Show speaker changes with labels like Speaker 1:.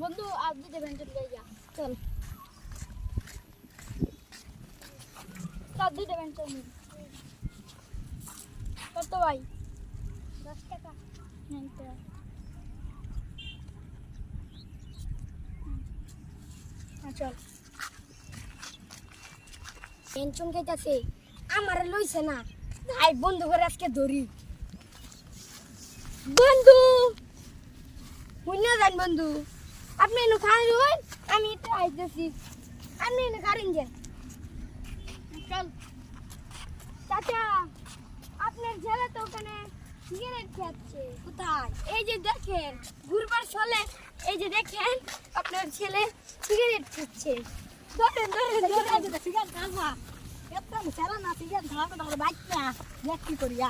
Speaker 1: বন্ধু আজ দিতে ভেঞ্চর লয়ে যা চল দিতে ভেঞ্চর নি কত ভাই 10 টাকা নেন তো চল টেনশন খাইতাছে আমারে লইছে না ভাই বন্ধু করে আজকে ধরি বন্ধু মুন্না জান বন্ধু আপনি এনে খান রইন আমি এটা আইতেছি আপনি এনে খারেন যে চল চাচা আপনার ছেলে তো ওখানে সিগারেট খাচ্ছে কোথায় এই যে দেখেন ঘুরবার চলে এই যে দেখেন আপনার ছেলে সিগারেট খাচ্ছে ধরেন ধরেন সিগারেট খাওয়া এত সারা না সিগারেট খাওয়া তো বাইক না কি করিয়া